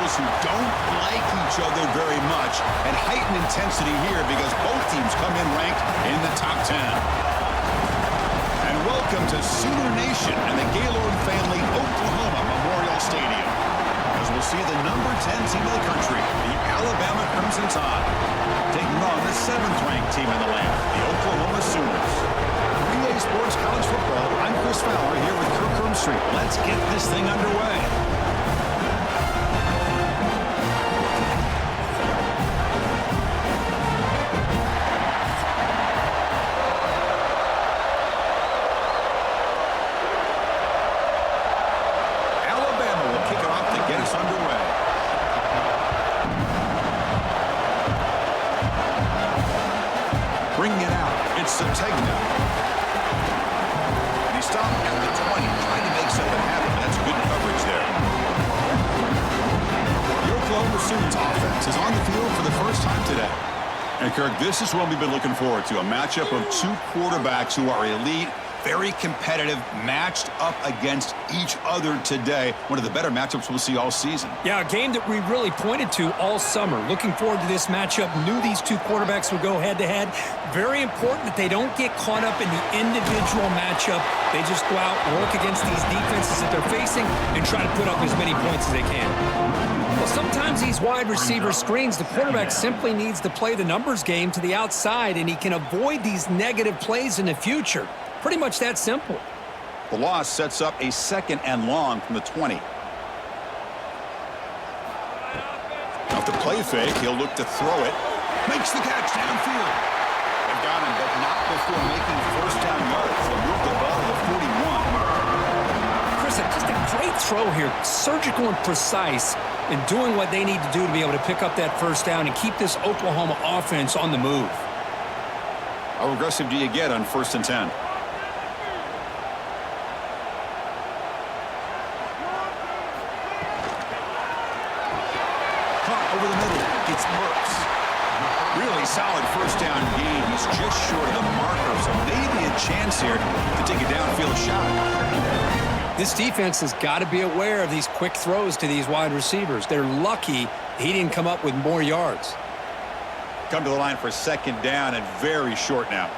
rivals who don't like each other very much, and heightened intensity here because both teams come in ranked in the top 10. And welcome to Sooner Nation and the Gaylord family Oklahoma Memorial Stadium, as we'll see the number 10 team in the country, the Alabama Crimson Tide, taking on the 7th-ranked team in the land, the Oklahoma Sooners. 3A Sports College Football, I'm Chris Fowler here with Kirk Street. Let's get this thing underway. Alabama will kick it off to get us underway. Bringing it out, it's Sategna. And he stopped at the 20, trying to make something happen. That's good coverage there. The Oklahoma Sooners offense is on the field for the first time today. And Kirk, this is what we've been looking forward to, a matchup of two quarterbacks who are elite, very competitive, matched up against each other today. One of the better matchups we'll see all season. Yeah, a game that we really pointed to all summer. Looking forward to this matchup. Knew these two quarterbacks would go head-to-head. Very important that they don't get caught up in the individual matchup. They just go out and work against these defenses that they're facing and try to put up as many points as they can. Well, sometimes these wide receiver screens, the quarterback simply needs to play the numbers game to the outside, and he can avoid these negative plays in the future. Pretty much that simple. The loss sets up a 2nd and long from the 20. Off the play fake, he'll look to throw it. Makes the catch downfield. They've got him, but not before making first down yards. They'll move the ball to the 41. Chris, just a great throw here. Surgical and precise in doing what they need to do to be able to pick up that first down and keep this Oklahoma offense on the move. How aggressive do you get on 1st and 10? Over the middle, it's Mertz. Really solid first down gain. He's just short of the marker, so maybe a chance here to take a downfield shot. This defense has got to be aware of these quick throws to these wide receivers. They're lucky he didn't come up with more yards. Come to the line for 2nd down and very short now.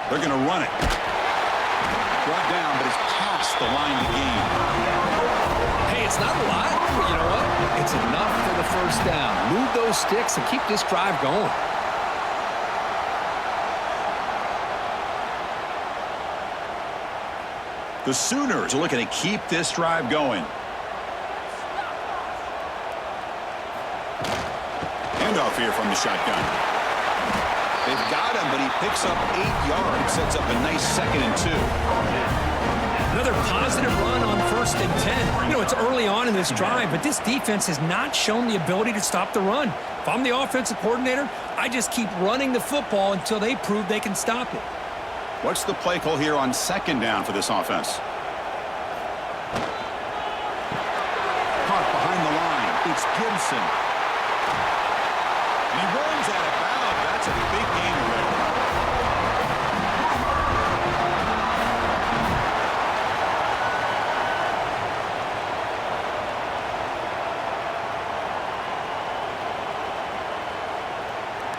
They're going to run it. Brought down, but it's past the line to gain. It's not a lot, but you know what? It's enough for the first down. Move those sticks and keep this drive going. The Sooners are looking to keep this drive going. Handoff here from the shotgun. They've got him, but he picks up 8 yards, sets up a nice 2nd and 2. Another positive run on 1st and 10. You know, it's early on in this drive, but this defense has not shown the ability to stop the run. If I'm the offensive coordinator, I just keep running the football until they prove they can stop it. What's the play call here on 2nd down for this offense? Caught behind the line. It's Gibson. And he runs out of bounds. That's a big gain already.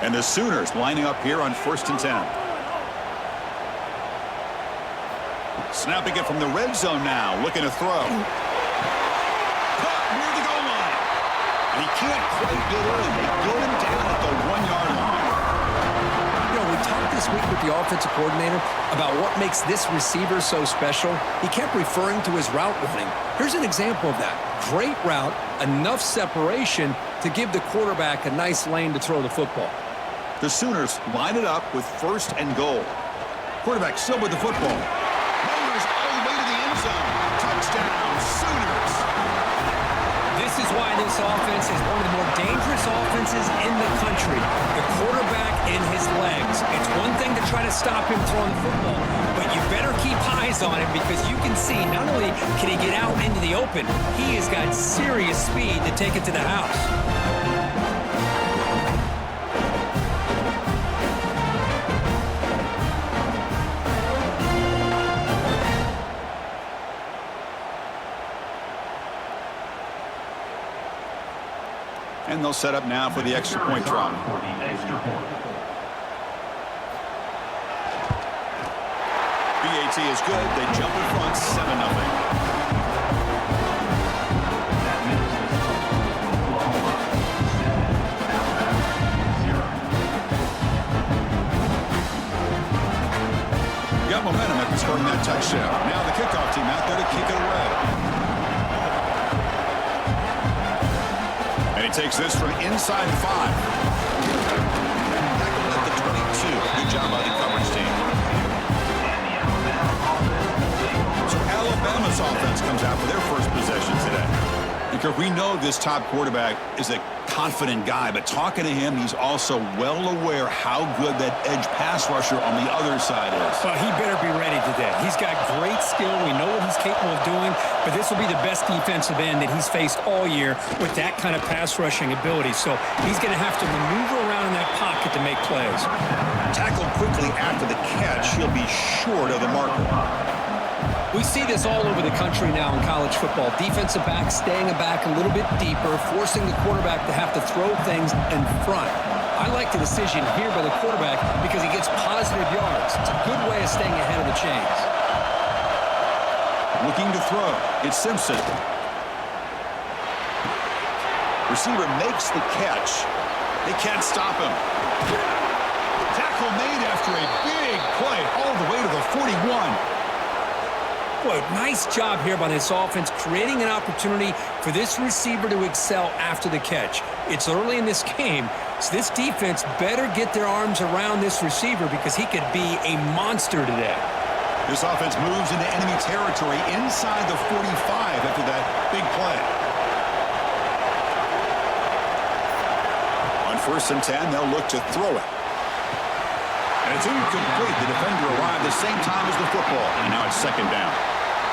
And the Sooners lining up here on 1st and 10. Snapping it from the red zone now, looking to throw. Caught near the goal line. And he can't quite get in. They get him down at the 1-yard line. You know, we talked this week with the offensive coordinator about what makes this receiver so special. He kept referring to his route running. Here's an example of that. Great route, enough separation to give the quarterback a nice lane to throw the football. The Sooners line it up with 1st and goal. Quarterback still with the football. Motors all the way to the end zone. Touchdown, Sooners. This is why this offense is one of the more dangerous offenses in the country. The quarterback and his legs. It's one thing to try to stop him throwing the football, but you better keep eyes on him because you can see not only can he get out into the open, he has got serious speed to take it to the house. And they'll set up now for the extra point try. BAT is good. They jump in front 7-0. Got momentum after scoring that touchdown. Now the kickoff team out there to kick it away. And he takes this from inside the 5. Tackled at the 22. Good job by the coverage team. So Alabama's offense comes out for their first possession today. Because we know this top quarterback is a confident guy, but talking to him, he's also well aware how good that edge pass rusher on the other side is. Well, he better be ready today. He's got great skill. We know what he's capable of doing, but this will be the best defensive end that he's faced all year with that kind of pass rushing ability. So he's going to have to maneuver around in that pocket to make plays. Tackled quickly after the catch, he'll be short of the marker. We see this all over the country now in college football. Defensive backs staying back a little bit deeper, forcing the quarterback to have to throw things in front. I like the decision here by the quarterback because he gets positive yards. It's a good way of staying ahead of the chains. Looking to throw. It's Simpson. Receiver makes the catch. They can't stop him. Tackle made after a big play all the way to the 41. Boy, nice job here by this offense, creating an opportunity for this receiver to excel after the catch. It's early in this game, so this defense better get their arms around this receiver because he could be a monster today. This offense moves into enemy territory inside the 45 after that big play. On 1st and 10, they'll look to throw it. And it's incomplete. The defender arrived the same time as the football. And now it's 2nd down.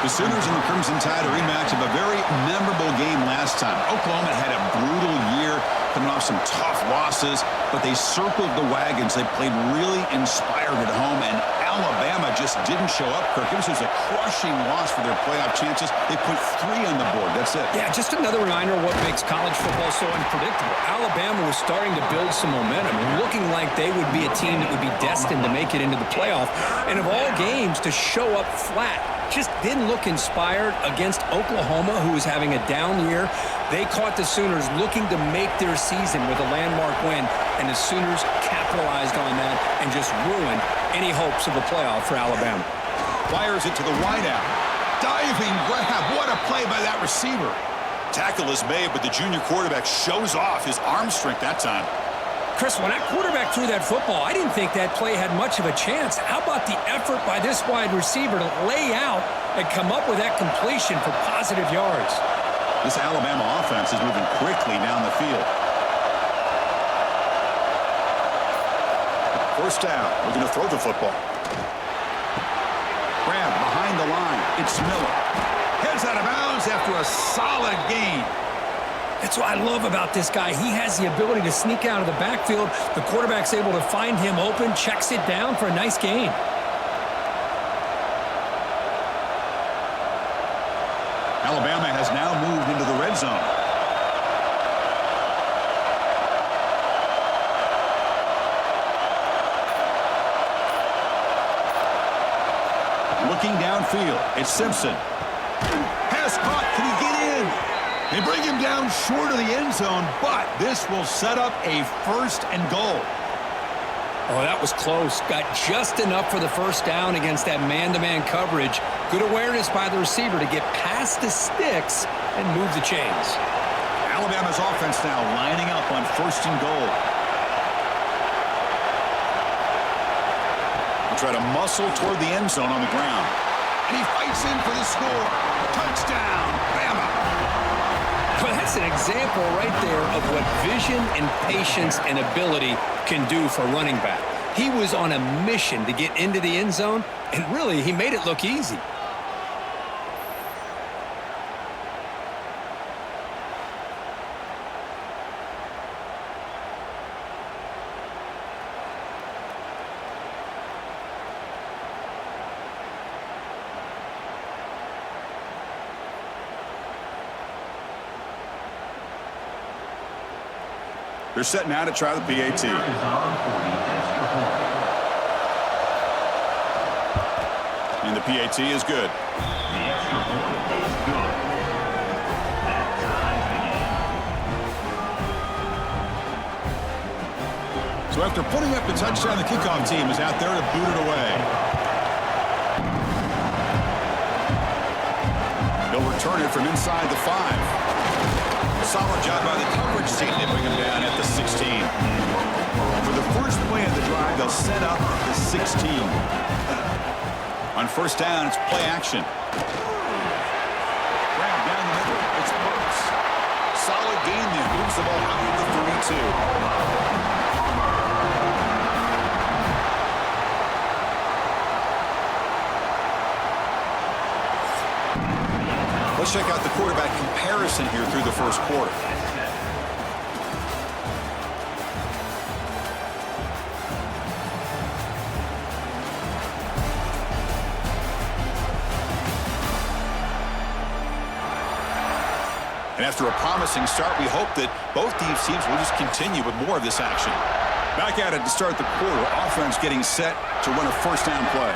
The Sooners and the Crimson Tide, a rematch of a very memorable game last time. Oklahoma had a brutal year, coming off some tough losses, but they circled the wagons. They played really inspired at home, and Alabama just didn't show up, Kirk. It was just a crushing loss for their playoff chances. They put 3 on the board. That's it. Yeah, just another reminder of what makes college football so unpredictable. Alabama was starting to build some momentum and looking like they would be a team that would be destined to make it into the playoff. And of all games, to show up flat. Just didn't look inspired against Oklahoma, who was having a down year. They caught the Sooners looking to make their season with a landmark win, and the Sooners capitalized on that and just ruined any hopes of a playoff for Alabama. Fires it to the wideout. Diving grab. What a play by that receiver. Tackle is made, but the junior quarterback shows off his arm strength that time. Chris, when that quarterback threw that football, I didn't think that play had much of a chance. How about the effort by this wide receiver to lay out and come up with that completion for positive yards? This Alabama offense is moving quickly down the field. 1st down. We're going to throw the football. Grab behind the line. It's Miller. Heads out of bounds after a solid gain. That's what I love about this guy. He has the ability to sneak out of the backfield. The quarterback's able to find him open, checks it down for a nice gain. Alabama has now moved into the red zone. Looking downfield, it's Simpson. Pass caught. Can he get in? They bring him down short of the end zone, but this will set up a 1st and goal. Oh, that was close. Got just enough for the 1st down against that man-to-man coverage. Good awareness by the receiver to get past the sticks and move the chains. Alabama's offense now lining up on 1st and goal. He'll try to muscle toward the end zone on the ground. And he fights in for the score. Touchdown, Bama. Well, that's an example right there of what vision and patience and ability can do for a running back. He was on a mission to get into the end zone, and really, he made it look easy. They're set now to try the PAT. And the PAT is good. So after putting up the touchdown, the kickoff team is out there to boot it away. He'll return it from inside the 5. Solid job by the coverage team to bring him down at the 16. For the first play of the drive, they'll set up the 16. On first down, it's play action. Grab down the middle. It's Burks. Solid gain there. Moves the ball out of the 32. Let's check out the quarterback comparison here through the first quarter. And after a promising start, we hope that both these teams will just continue with more of this action. Back at it to start the quarter. Offense getting set to run a first down play.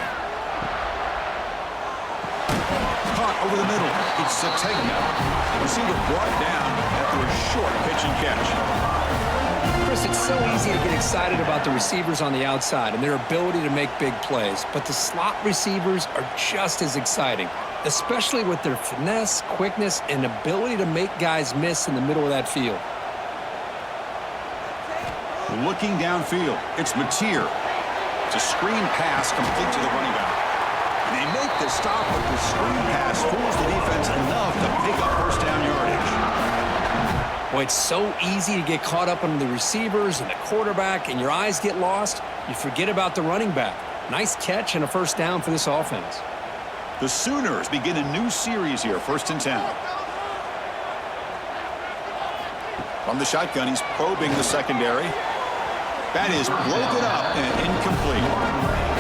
Caught over the middle. It's Sategna. Receiver brought down after a short pitch and catch. Chris, it's so easy to get excited about the receivers on the outside and their ability to make big plays, but the slot receivers are just as exciting, especially with their finesse, quickness, and ability to make guys miss in the middle of that field. Looking downfield, it's Mateer. It's a screen pass complete to the running back. And they make the stop, but the screen pass fools the defense enough to pick up first down yardage. Boy, it's so easy to get caught up on the receivers and the quarterback, and your eyes get lost. You forget about the running back. Nice catch and a first down for this offense. The Sooners begin a new series here, 1st and 10. From the shotgun, he's probing the secondary. That is broken up and incomplete.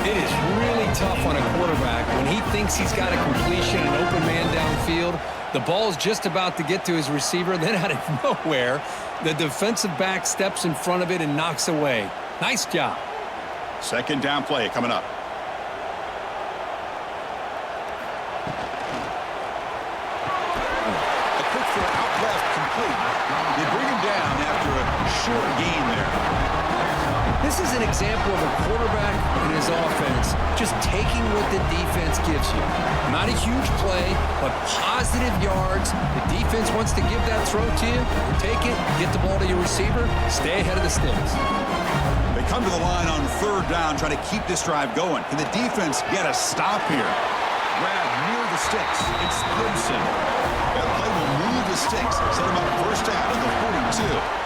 It is really tough on a quarterback when he thinks he's got a completion, an open man downfield. The ball's just about to get to his receiver. Then out of nowhere, the defensive back steps in front of it and knocks away. Nice job. Second down play coming up. A quick throw out left, complete. They bring him down after a short gain there. This is an example of a quarterback and his offense just taking what the defense gives you. Not a huge play, but positive yards. The defense wants to give that throw to you. You take it, get the ball to your receiver, stay ahead of the sticks. They come to the line on 3rd down, trying to keep this drive going. Can the defense get a stop here? Grab near the sticks. It's Gibson. That play will move the sticks, set him up first down at the 42.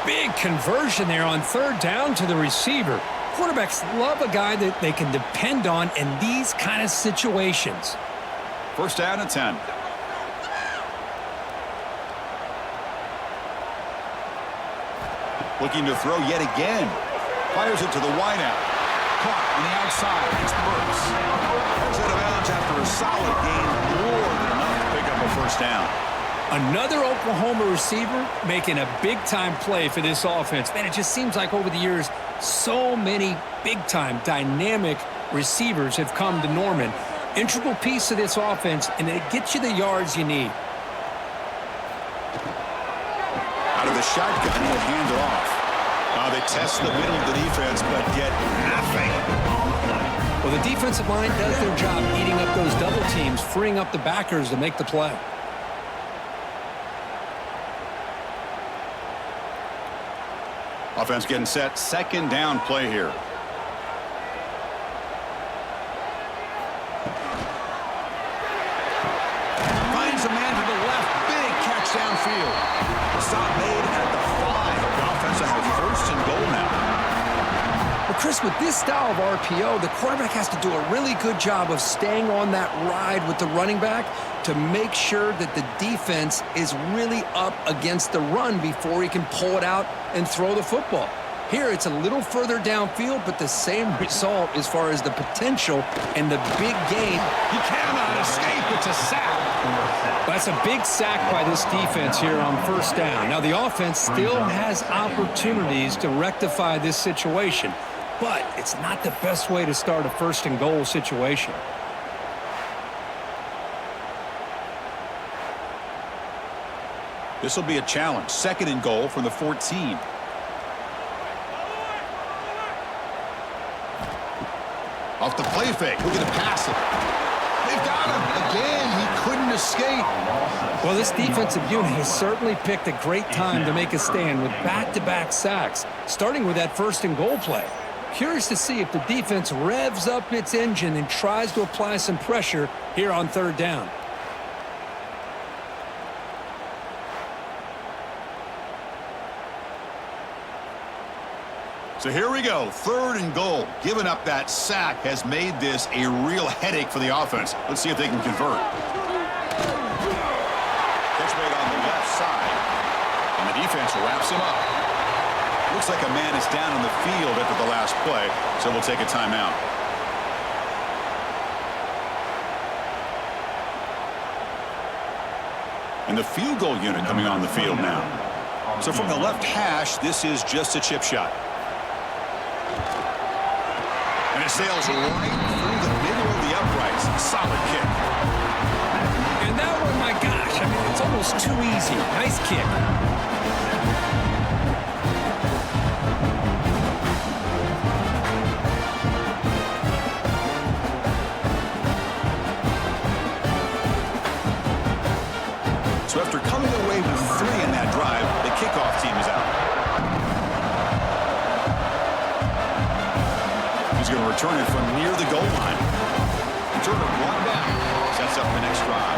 Big conversion there on 3rd down to the receiver. Quarterbacks love a guy that they can depend on in these kind of situations. First down and 10. Looking to throw yet again. Fires it to the wideout. Caught on the outside. It's Burks. Heads out of bounds after a solid gain. More than enough to pick up a first down. Another Oklahoma receiver making a big-time play for this offense. Man, it just seems like over the years, so many big-time, dynamic receivers have come to Norman. Integral piece of this offense, and it gets you the yards you need. Out of the shotgun, he'll hand it off. They test the middle of the defense, but get nothing. Well, the defensive line does their job eating up those double teams, freeing up the backers to make the play. Offense getting set. Second down play here. Finds a man to the left. Big catch downfield. Stop made at the 5. The offense will have 1st and goal now. Well, Chris, with this style of RPO, the quarterback has to do a really good job of staying on that ride with the running back to make sure that the defense is really up against the run before he can pull it out and throw the football. Here, it's a little further downfield, but the same result as far as the potential and the big gain. He cannot escape. It's a sack. That's a big sack by this defense here on first down. Now, the offense still has opportunities to rectify this situation, but it's not the best way to start a first and goal situation. This will be a challenge. Second and goal from the 14. Off the play fake. Look at the pass it. They've got him. Again, he couldn't escape. Well, this defensive unit has certainly picked a great time to make a stand with back-to-back sacks, starting with that first and goal play. Curious to see if the defense revs up its engine and tries to apply some pressure here on third down. So here we go, third and goal. Giving up that sack has made this a real headache for the offense. Let's see if they can convert. Catch made on the left side, and the defense wraps him up. Looks like a man is down on the field after the last play, so we'll take a timeout. And the field goal unit coming on the field now. So from the left hash, this is just a chip shot. And it sails right through the middle of the uprights. Solid kick. And that one, my gosh, I mean, it's almost too easy. Nice kick. So after coming away with 3 in that drive, the kickoff team is out. He's going to return it from near the goal line. Return it one back. Sets up the next drive.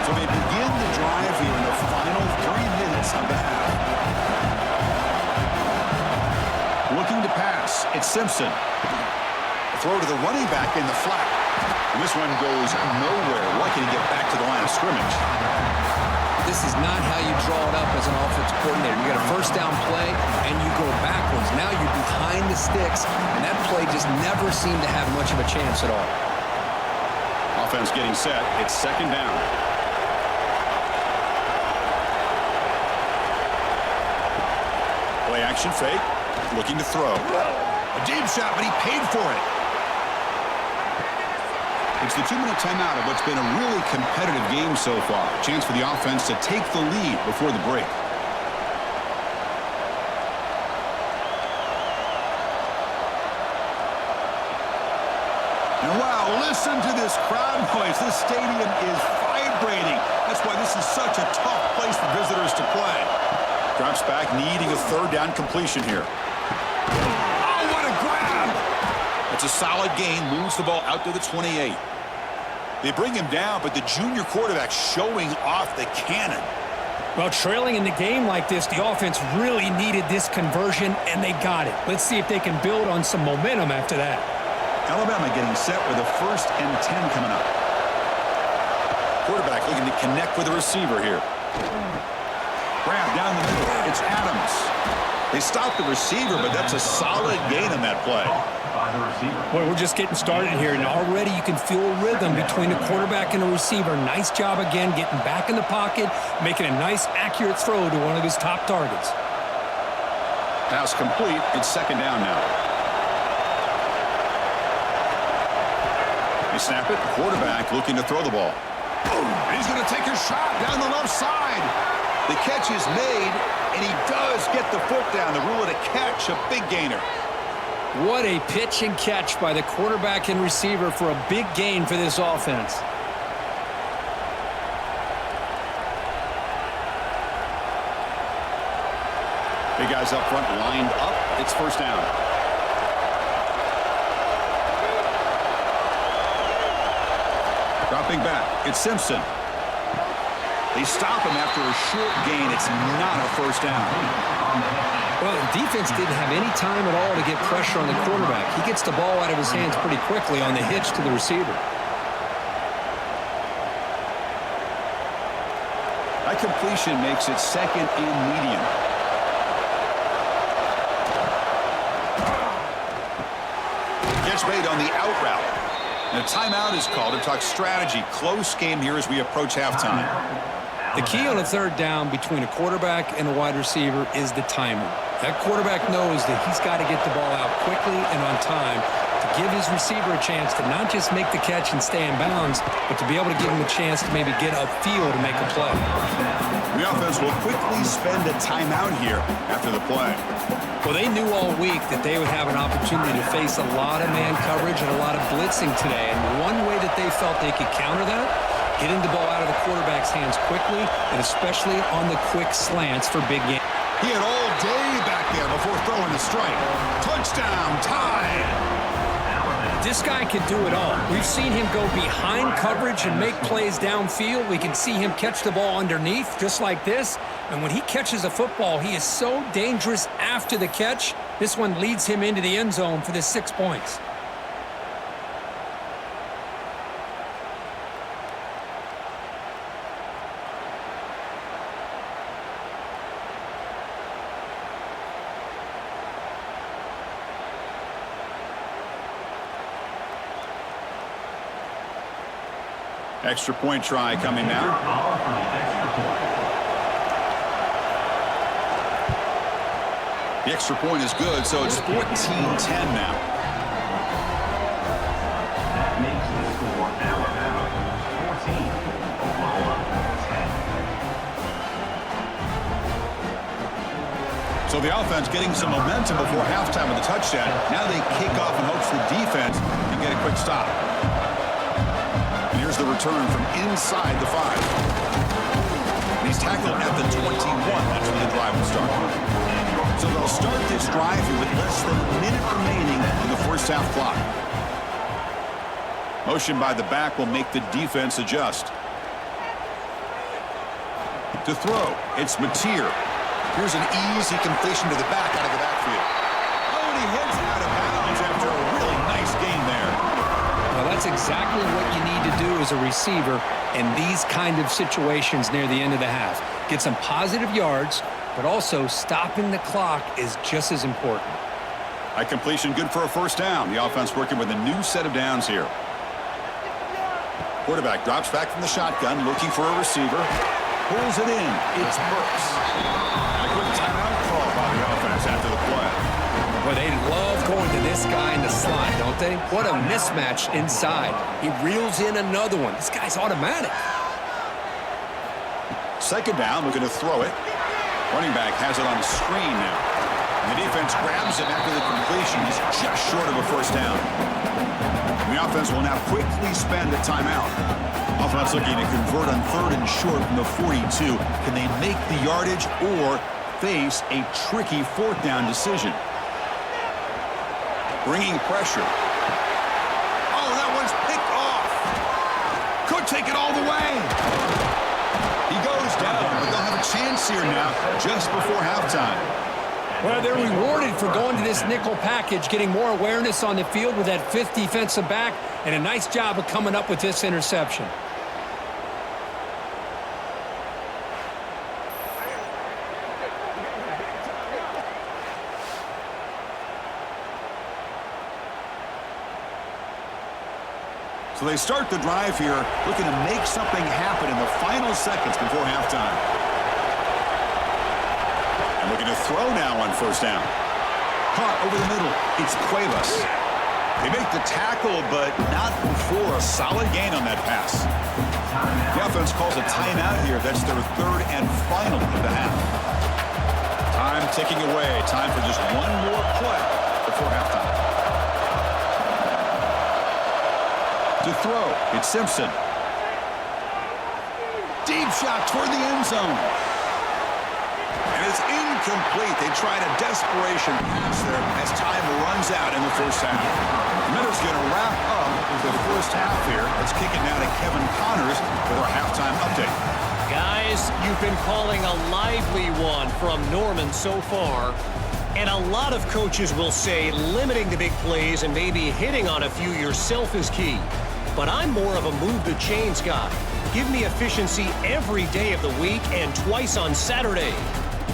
So they begin the drive here in the final 3 minutes of the half. Looking to pass. It's Simpson. Throw to the running back in the flat. And this one goes nowhere. Lucky to get back to the line of scrimmage. This is not how you draw it up as an offensive coordinator. You got a first down play, and you go backwards. Now you're behind the sticks, and that play just never seemed to have much of a chance at all. Offense getting set. It's second down. Play action fake. Looking to throw. A deep shot, but he paid for it. It's the 2-minute timeout of what's been a really competitive game so far. Chance for the offense to take the lead before the break. And wow, listen to this crowd noise. This stadium is vibrating. That's why this is such a tough place for visitors to play. Drops back, needing a third down completion here. Oh, what a grab! It's a solid gain, moves the ball out to the 28. They bring him down, but the junior quarterback showing off the cannon. Well, trailing in the game like this, the offense really needed this conversion, and they got it. Let's see if they can build on some momentum after that. Alabama getting set with a 1st and 10 coming up. Quarterback looking to connect with the receiver here. Grab down the middle. It's Adams. They stop the receiver, but that's a solid gain on that play. Boy, we're just getting started here, and already you can feel a rhythm between the quarterback and the receiver. Nice job again getting back in the pocket, making a nice, accurate throw to one of his top targets. Pass complete. It's second down now. They snap it. Quarterback looking to throw the ball. And he's going to take a shot down the left side. The catch is made, and he does get the foot down. The rule of the catch, a big gainer. What a pitch and catch by the quarterback and receiver for a big gain for this offense. Big guys up front lined up. It's first down. Dropping back. It's Simpson. They stop him after a short gain. It's not a first down. Well, the defense didn't have any time at all to get pressure on the quarterback. He gets the ball out of his hands pretty quickly on the hitch to the receiver. That completion makes it second and medium. catch made on the out route. And a timeout is called to talk strategy. Close game here as we approach halftime. The key on a third down between a quarterback and a wide receiver is the timing. That quarterback knows that he's got to get the ball out quickly and on time to give his receiver a chance to not just make the catch and stay in bounds, but to be able to give him a chance to maybe get upfield to make a play. The offense will quickly spend a timeout here after the play. Well, they knew all week that they would have an opportunity to face a lot of man coverage and a lot of blitzing today. And one way that they felt they could counter that, getting the ball out of the quarterback's hands quickly, and especially on the quick slants for big games. He had all day back there before throwing the strike. Touchdown, tied. This guy can do it all. We've seen him go behind coverage and make plays downfield. We can see him catch the ball underneath, just like this. And when he catches a football, he is so dangerous after the catch. This one leads him into the end zone for the 6 points. Extra point try coming now. The extra point is good, so it's 14-10 now. That makes the score Alabama 14, Oklahoma 10. So the offense getting some momentum before halftime with a touchdown. Now they kick off in hopes the defense can get a quick stop. Here's the return from inside the 5. And he's tackled at the 21. That's when the drive will start. So they'll start this drive here with less than a minute remaining in the first half clock. Motion by the back will make the defense adjust. To throw, it's Mateer. Here's an easy completion to the back out of the backfield. Oh, and he heads out of bounds after a really nice gain there. Well, that's exactly what you need to do as a receiver in these kind of situations near the end of the half. Get some positive yards, but also stopping the clock is just as important. A completion good for a first down. The offense working with a new set of downs here. Quarterback drops back from the shotgun, looking for a receiver. Pulls it in. It's Burks. A quick timeout call by the offense after the play. Boy, they love going to this guy in the slot, don't they? What a mismatch inside. He reels in another one. This guy's automatic. Second down, looking to throw it. Running back has it on the screen now. And the defense grabs him after the completion. He's just short of a first down. And the offense will now quickly spend a timeout. Offense looking to convert on 3rd and short from the 42. Can they make the yardage or face a tricky 4th down decision? Bringing pressure. Oh, that one's picked off. Could take it all the way. He goes down, but they'll have a chance here now just before halftime. Well, they're rewarded for going to this nickel package, getting more awareness on the field with that 5th defensive back, and a nice job of coming up with this interception. So they start the drive here, looking to make something happen in the final seconds before halftime. And looking to throw now on first down. Caught over the middle. It's Cuevas. They make the tackle, but not before a solid gain on that pass. The offense calls a timeout here. That's their 3rd and final of the half. Time ticking away. Time for just one more play before halftime. To throw, it's Simpson. Deep shot toward the end zone. And it's incomplete. They tried a desperation pass there as time runs out in the first half. Minutes going to wrap up the first half here. Let's kick it now to Kevin Connors with our halftime update. Guys, you've been calling a lively one from Norman so far. And a lot of coaches will say limiting the big plays and maybe hitting on a few yourself is key. But I'm more of a move the chains guy. Give me efficiency every day of the week and twice on Saturday.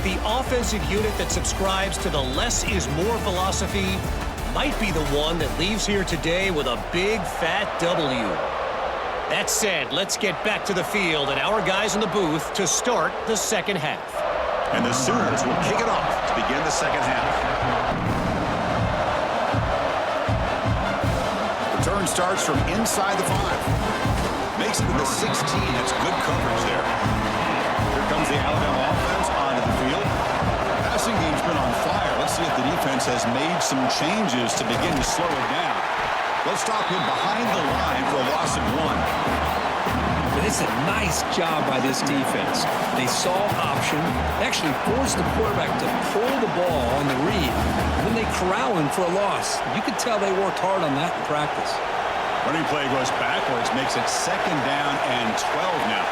The offensive unit that subscribes to the less is more philosophy might be the one that leaves here today with a big, fat W. That said, let's get back to the field and our guys in the booth to start the second half. And the Sooners will kick it off to begin the second half. Return starts from inside the 5. Makes it to the 16. That's good coverage there. Here comes the Alabama offense onto the field. Passing game's been on fire. Let's see if the defense has made some changes to begin to slow it down. Let's stop him behind the line for a loss of 1. But it's a nice job by this defense. They saw option, actually forced the quarterback to pull the ball on the read, and then they corral him for a loss. You could tell they worked hard on that in practice. Running play goes backwards, makes it 2nd down and 12 now.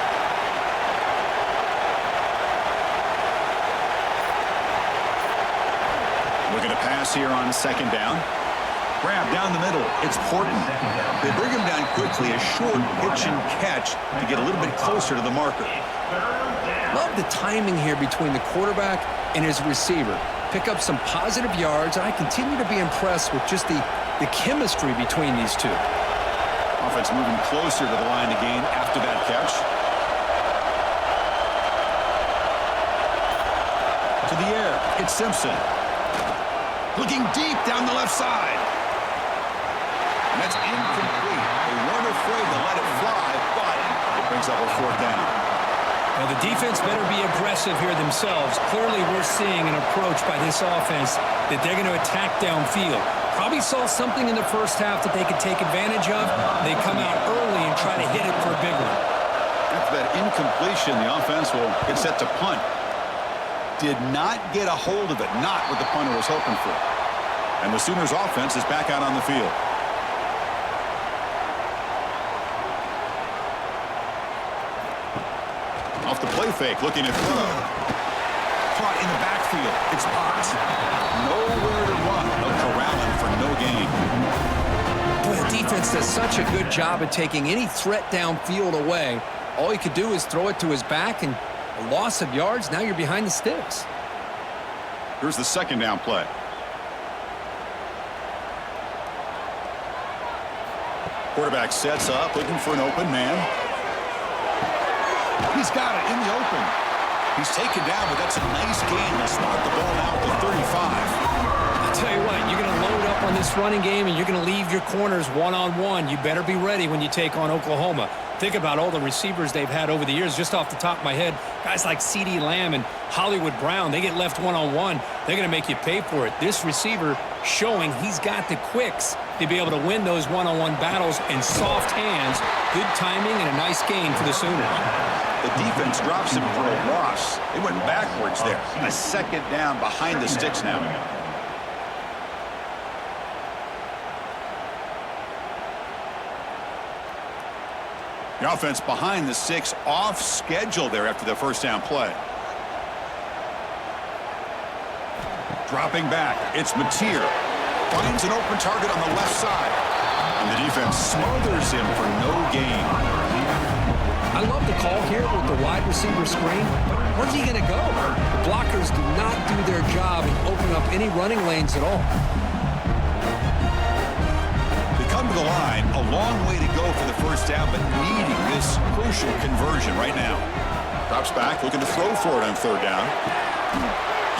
Looking to pass here on 2nd down. Grab down the middle. It's Porton. They bring him down quickly, a short pitch and catch to get a little bit closer to the marker. Love the timing here between the quarterback and his receiver. Pick up some positive yards, and I continue to be impressed with just the chemistry between these two. Offense moving closer to the line to gain after that catch. To the air, it's Simpson. Looking deep down the left side. And that's incomplete. They weren't afraid to let it fly, but it brings up a 4th down. Well, the defense better be aggressive here themselves. Clearly, we're seeing an approach by this offense that they're going to attack downfield. Probably saw something in the first half that they could take advantage of. They come out early and try to hit it for a big one. After that incompletion, the offense will get set to punt. Did not get a hold of it, not what the punter was hoping for. And the Sooners offense is back out on the field. Off the play fake, looking at throw. Caught in the backfield. It's Potts. Nowhere to run. No corralling for no gain. Boy, the defense does such a good job at taking any threat downfield away. All he could do is throw it to his back, and a loss of yards, now you're behind the sticks. Here's the 2nd down play. Quarterback sets up, looking for an open man. He's got it in the open. He's taken down, but that's a nice gain. He'll spot the ball out to 35. I'll tell you what, you're going to load up on this running game, and you're going to leave your corners one-on-one. You better be ready when you take on Oklahoma. Think about all the receivers they've had over the years. Just off the top of my head, guys like C.D. Lamb and Hollywood Brown, they get left one-on-one. They're going to make you pay for it. This receiver showing he's got the quicks to be able to win those one-on-one battles in soft hands. Good timing and a nice gain for the Sooners. The defense drops him for a loss. They went backwards there. A 2nd down behind the sticks now. The offense behind the 6, off schedule there after the 1st down play. Dropping back, it's Mateer. Finds an open target on the left side. And the defense smothers him for no gain. I love the call here with the wide receiver screen. Where's he going to go? The blockers do not do their job in opening up any running lanes at all. They come to the line, a long way to go for the 1st down, but needing this crucial conversion right now. Drops back, looking to throw for it on 3rd down.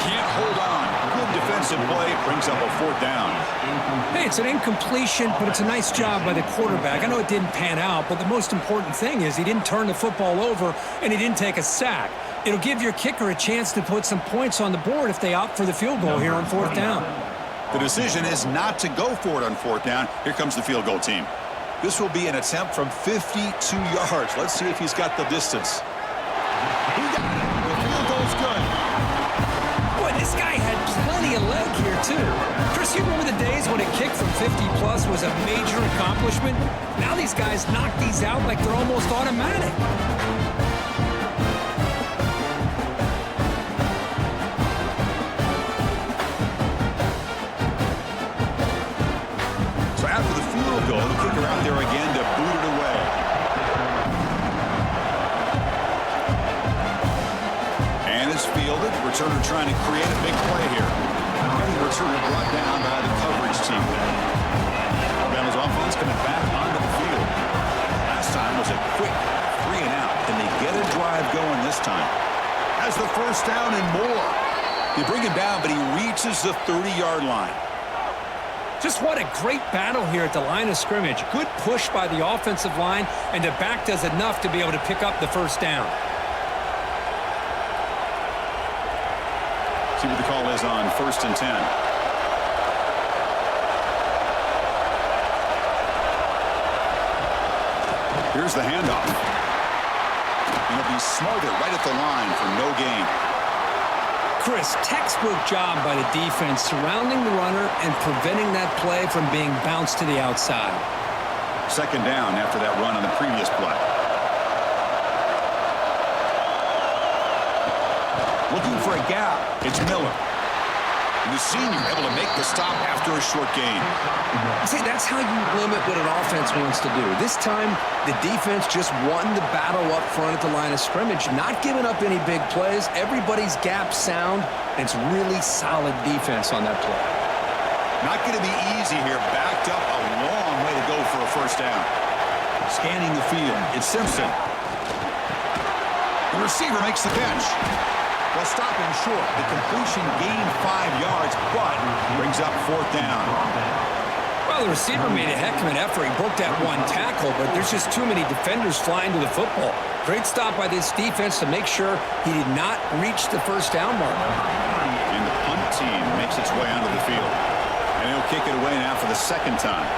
Can't hold on. Good defensive play, brings up a 4th down. Hey, it's an incompletion, but it's a nice job by the quarterback. I know it didn't pan out, but the most important thing is he didn't turn the football over and he didn't take a sack. It'll give your kicker a chance to put some points on the board if they opt for the field goal here on 4th down. The decision is not to go for it on 4th down. Here comes the field goal team. This will be an attempt from 52 yards. Let's see if he's got the distance. He got it. The field goal's good. Boy, this guy had plenty of leg here, too. Chris, you remember the days when a kick from 50-plus was a major accomplishment? Now these guys knock these out like they're almost automatic. So after the field goal, the kicker out there again to boot it away. And it's fielded. Returner trying to create a big play here. And the return brought down by the coverage team. Alabama's offense coming back onto the field. Last time was a quick 3 and out. Can they get a drive going this time? Has the first down and more. They bring him down, but he reaches the 30-yard line. Just what a great battle here at the line of scrimmage. Good push by the offensive line, and the back does enough to be able to pick up the first down. See what the call is on 1st and 10. Here's the handoff. And he'll be smarter right at the line for no gain. Chris, textbook job by the defense surrounding the runner and preventing that play from being bounced to the outside. 2nd down after that run on the previous play. Looking for a gap. It's Miller. And the senior able to make the stop after a short gain. See, that's how you limit what an offense wants to do. This time, the defense just won the battle up front at the line of scrimmage, not giving up any big plays. Everybody's gap sound, and it's really solid defense on that play. Not going to be easy here. Backed up a long way to go for a first down. Scanning the field. It's Simpson. The receiver makes the catch. Well, stopping short. The completion gained 5 yards, but brings up 4th down. Well, the receiver made a heck of an effort. He broke that one tackle, but there's just too many defenders flying to the football. Great stop by this defense to make sure he did not reach the first down mark. And the punt team makes its way onto the field. And he'll kick it away now for the 2nd time.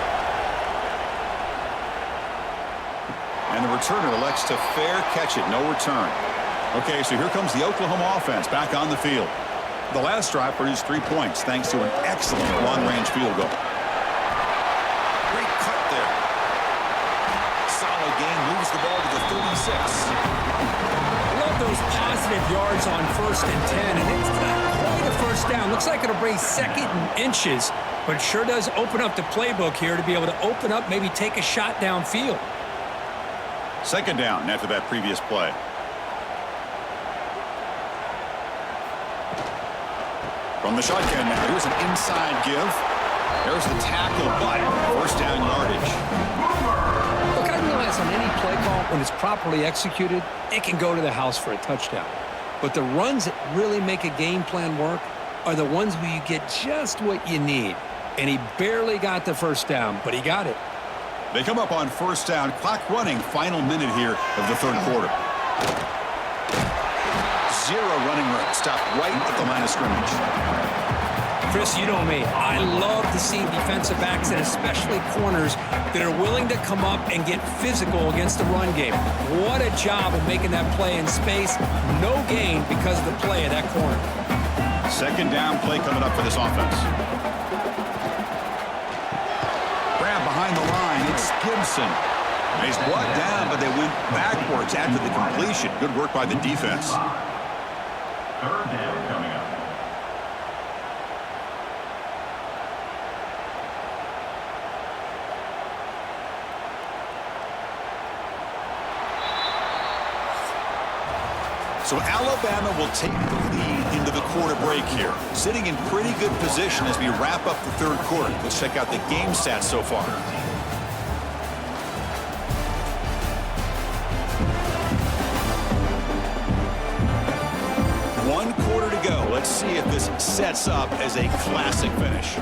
And the returner elects to fair catch it. No return. Okay, so here comes the Oklahoma offense back on the field. The last drive produced 3 points thanks to an excellent long-range field goal. Great cut there. Solid gain, moves the ball to the 36. I love those positive yards on 1st and 10, and it's not quite a first down. Looks like it'll bring 2nd and inches, but it sure does open up the playbook here to be able to open up, maybe take a shot downfield. 2nd down after that previous play. From the shotgun now, here's an inside give. There's the tackle, but 1st down yardage. Look, I realize on any play call, when it's properly executed, it can go to the house for a touchdown. But the runs that really make a game plan work are the ones where you get just what you need. And he barely got the first down, but he got it. They come up on 1st down, clock running, final minute here of the 3rd quarter. 0 running room, stopped right at the line of scrimmage. Chris, you know me. I love to see defensive backs and especially corners that are willing to come up and get physical against the run game. What a job of making that play in space. No gain because of the play of that corner. 2nd down play coming up for this offense. Grab behind the line. It's Gibson. He's brought down, but they went backwards after the completion. Good work by the defense. 3rd down coming up. So Alabama will take the lead into the quarter break here. Sitting in pretty good position as we wrap up the 3rd quarter. Let's check out the game stats so far. One quarter to go. Let's see if this sets up as a classic finish.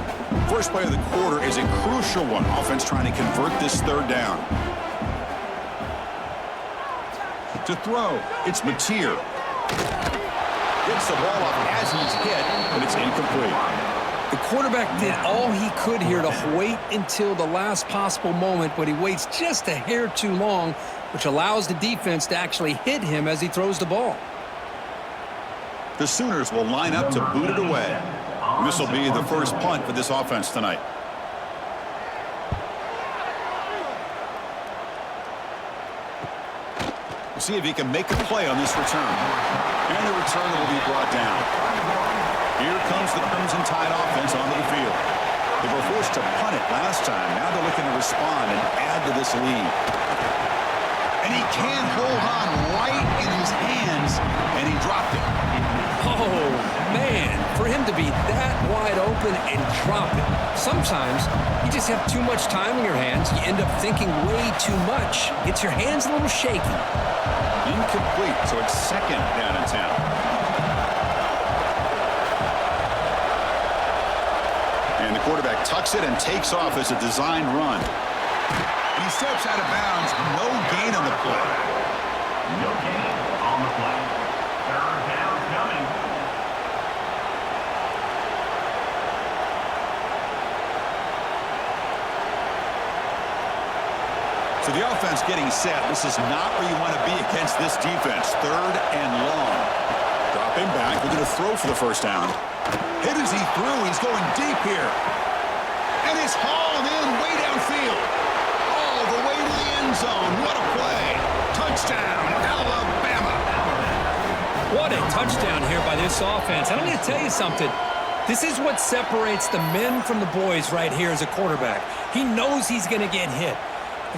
First play of the quarter is a crucial one. Offense trying to convert this 3rd down. To throw, it's Mateer. Gets the ball up as he's hit, but it's incomplete. The quarterback did all he could here to wait until the last possible moment, but he waits just a hair too long, which allows the defense to actually hit him as he throws the ball. The Sooners will line up to boot it away. This will be the first punt for this offense tonight. We'll see if he can make a play on this return. And the return will be brought down. Here comes the Crimson Tide offense onto the field. They were forced to punt it last time. Now they're looking to respond and add to this lead. And he can't hold on right in his hands, and he dropped it. Oh, man, for him to be that wide wide open and drop it. Sometimes you just have too much time in your hands. You end up thinking way too much. Gets your hands a little shaky. Incomplete, so it's second down and 10. And the quarterback tucks it and takes off as a designed run. He steps out of bounds. No gain on the play. No gain on the play. Third down coming. So the offense getting set. This is not where you want to be against this defense. Third and long. Dropping back. We're going to throw for the first down. Hit as he threw. He's going deep here. And it's hauled in way downfield. All the way to the end zone. What a play. Touchdown, Alabama. What a touchdown here by this offense. And I'm going to tell you something. This is what separates the men from the boys right here as a quarterback. He knows he's going to get hit.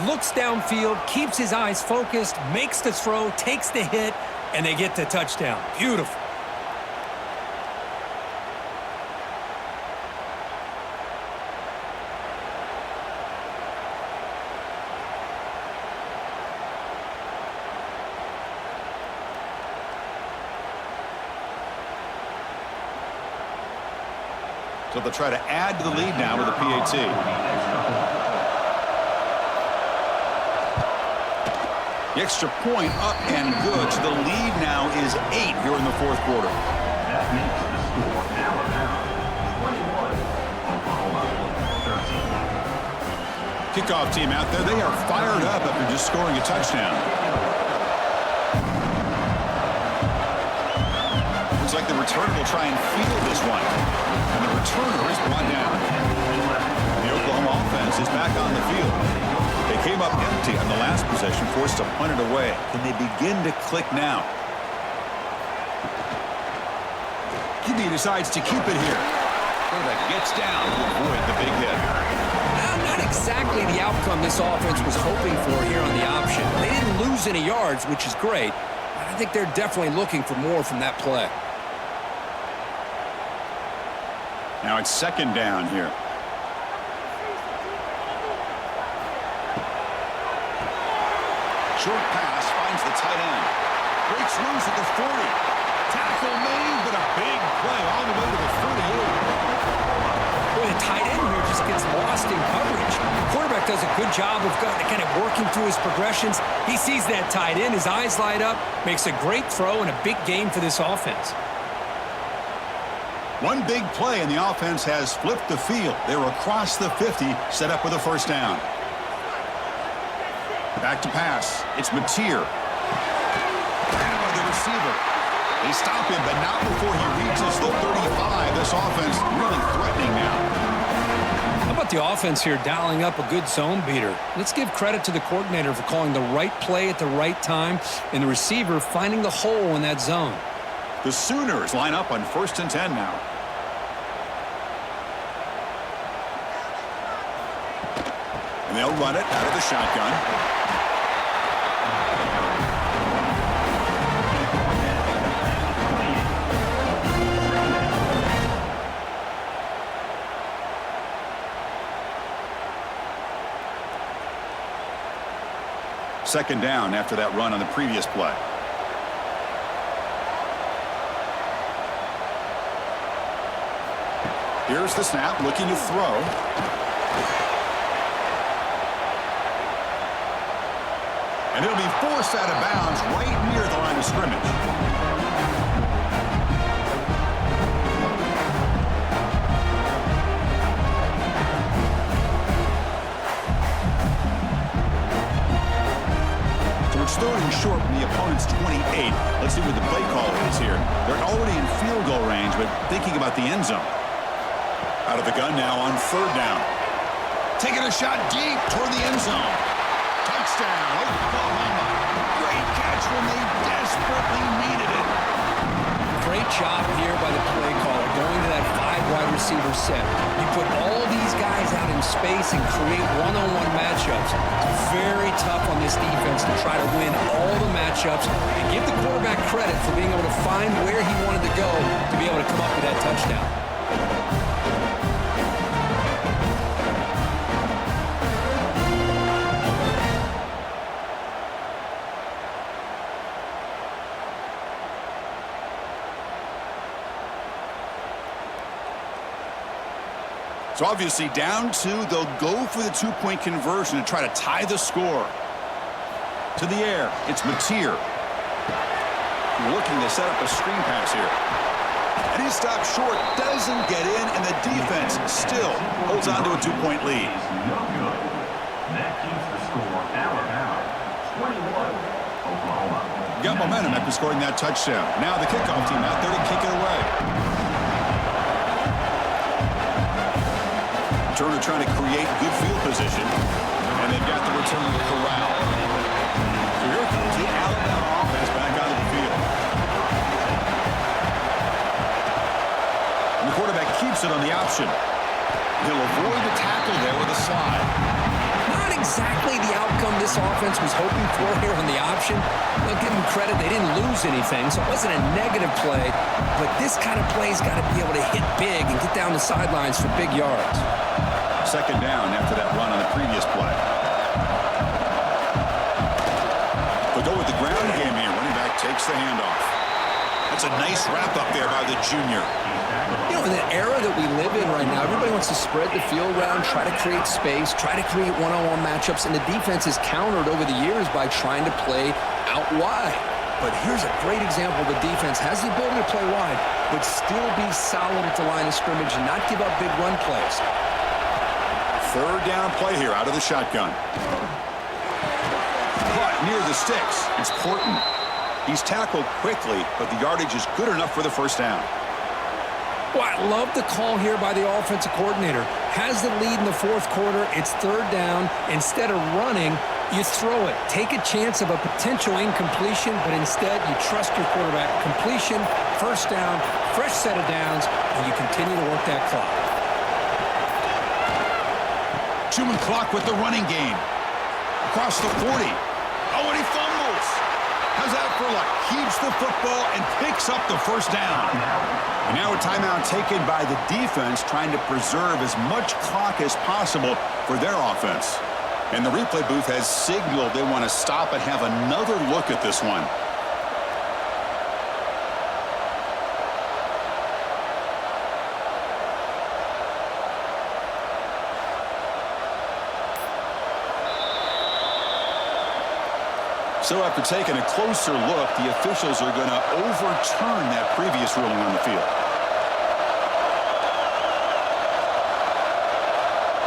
Looks downfield, keeps his eyes focused, makes the throw, takes the hit, and they get the touchdown. Beautiful. So they'll try to add to the lead now with a PAT. The extra point up and good. So the lead now is 8 here in the fourth quarter. That makes the score Alabama 21, Oklahoma 13. Kickoff team out there. They are fired up after just scoring a touchdown. Looks like the returner will try and field this one. And the returner is brought down. The Oklahoma offense is back on the field. They came up empty on the last possession, forced to punt it away. Can they begin to click now? QB decides to keep it here. Quarterback gets down to avoid the big hit. Not exactly the outcome this offense was hoping for here on the option. They didn't lose any yards, which is great. I think they're definitely looking for more from that play. Now it's second down here. Short pass finds the tight end. Breaks loose at the 40. Tackle made, but a big play all the way to the 48. Boy, the tight end here just gets lost in coverage. The quarterback does a good job of kind of working through his progressions. He sees that tight end, his eyes light up, makes a great throw and a big gain for this offense. One big play and the offense has flipped the field. They're across the 50, set up with a first down. Back to pass. It's Mateer. The receiver. They stop him, but not before he reaches the 35. This offense really threatening now. How about the offense here dialing up a good zone beater? Let's give credit to the coordinator for calling the right play at the right time and the receiver finding the hole in that zone. The Sooners line up on 1st and 10 now. And they'll run it out of the shotgun. Second down after that run on the previous play. Here's the snap, looking to throw. And it'll be forced out of bounds right near the line of scrimmage. So it's third and short from the opponent's 28. Let's see what the play call is here. They're already in field goal range, but thinking about the end zone. Out of the gun now on third down. Taking a shot deep toward the end zone. Touchdown, Oklahoma. Great catch when they desperately needed it. Great job here by the play caller, going to that 5 wide receiver set. You put all these guys out in space and create one-on-one matchups. It's very tough on this defense to try to win all the matchups and give the quarterback credit for being able to find where he wanted to go to be able to come up with that touchdown. So obviously down 2, they'll go for the 2-point conversion to try to tie the score. To the air, it's Mateer. Looking to set up a screen pass here. And he stops short, doesn't get in, and the defense still holds on to a 2-point lead. No good. That keeps the score Alabama 21, Oklahoma. Got momentum after scoring that touchdown. Now the kickoff team out there to kick it away. Turner trying to create good field position, and they've got the return to corral. So here comes the Alabama offense back onto the field. And the quarterback keeps it on the option. He'll avoid the tackle there with a slide. Not exactly the outcome this offense was hoping for here on the option. I'll give them credit. They didn't lose anything, so it wasn't a negative play. But this kind of play's got to be able to hit big and get down the sidelines for big yards. Second down after that run on the previous play. They'll go with the ground game here. Running back takes the handoff. That's a nice wrap up there by the junior. You know, in the era that we live in right now, everybody wants to spread the field around, try to create space, try to create one-on-one matchups, and the defense has countered over the years by trying to play out wide. But here's a great example. The defense has the ability to play wide, but still be solid at the line of scrimmage and not give up big run plays. Third down play here out of the shotgun. Caught near the sticks. It's Porton. He's tackled quickly, but the yardage is good enough for the first down. Well, I love the call here by the offensive coordinator. Has the lead in the fourth quarter. It's third down. Instead of running, you throw it. Take a chance of a potential incompletion, but instead you trust your quarterback. Completion, first down, fresh set of downs, and you continue to work that clock. Chewing clock with the running game. Across the 40. Oh, and he fumbles. How's that for luck? Keeps the football and picks up the first down. And now a timeout taken by the defense, trying to preserve as much clock as possible for their offense. And the replay booth has signaled they want to stop and have another look at this one. So after taking a closer look, the officials are going to overturn that previous ruling on the field.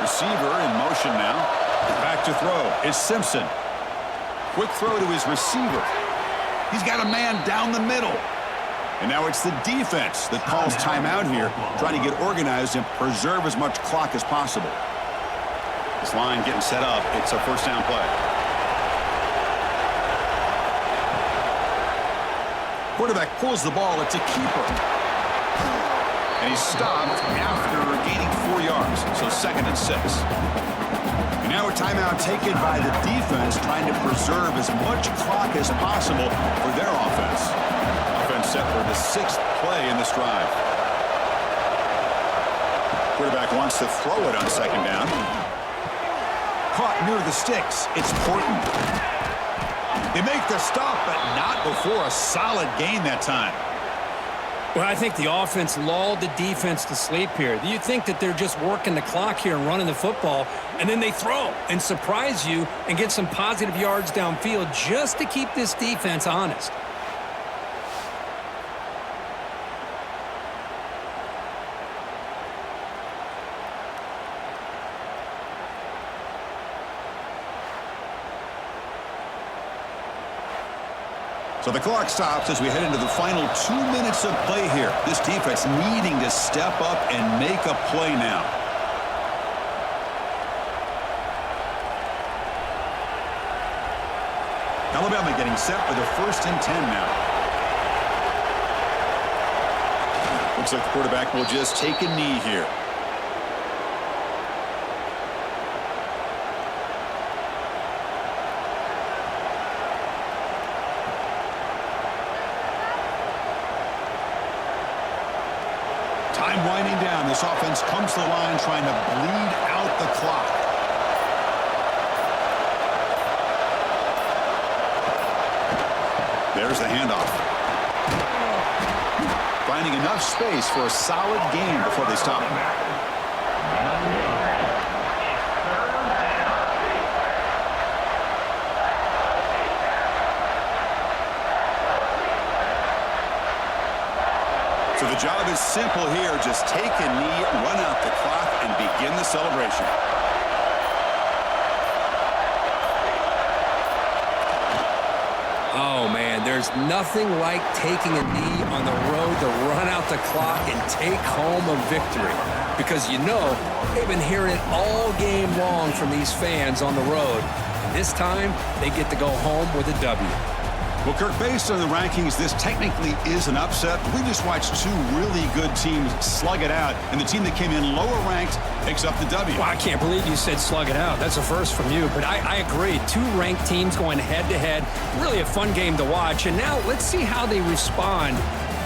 Receiver in motion now. Back to throw. It's Simpson. Quick throw to his receiver. He's got a man down the middle. And now it's the defense that calls timeout here, trying to get organized and preserve as much clock as possible. This line getting set up. It's a first down play. Quarterback pulls the ball. It's a keeper. And he's stopped after gaining 4 yards. So 2nd and 6. And now a timeout taken by the defense, trying to preserve as much clock as possible for their offense. Offense set for the 6th play in this drive. Quarterback wants to throw it on 2nd down. Caught near the sticks. It's Porton. They make the stop, but not before a solid gain that time. Well, I think the offense lulled the defense to sleep here. You think that they're just working the clock here and running the football, and then they throw and surprise you and get some positive yards downfield just to keep this defense honest. So the clock stops as we head into the final 2 minutes of play here. This defense needing to step up and make a play now. Alabama getting set for the 1st and 10 now. Looks like the quarterback will just take a knee here. Time winding down. This offense comes to the line trying to bleed out the clock. There's the handoff. Finding enough space for a solid gain before they stop him. So the job is simple here. Just take a knee, run out the clock, and begin the celebration. Oh, man, there's nothing like taking a knee on the road to run out the clock and take home a victory. Because you know, they've been hearing it all game long from these fans on the road. And this time, they get to go home with a W. Well, Kirk, based on the rankings, this technically is an upset. We just watched two really good teams slug it out, and the team that came in lower ranked picks up the W. Well, I can't believe you said slug it out. That's a first from you, but I agree. Two ranked teams going head-to-head. Really a fun game to watch. And now let's see how they respond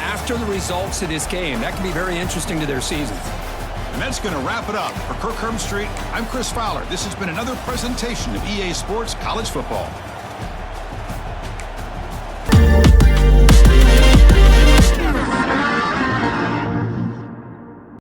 after the results of this game. That could be very interesting to their season. And that's going to wrap it up. For Kirk Herbstreit, I'm Chris Fowler. This has been another presentation of EA Sports College Football.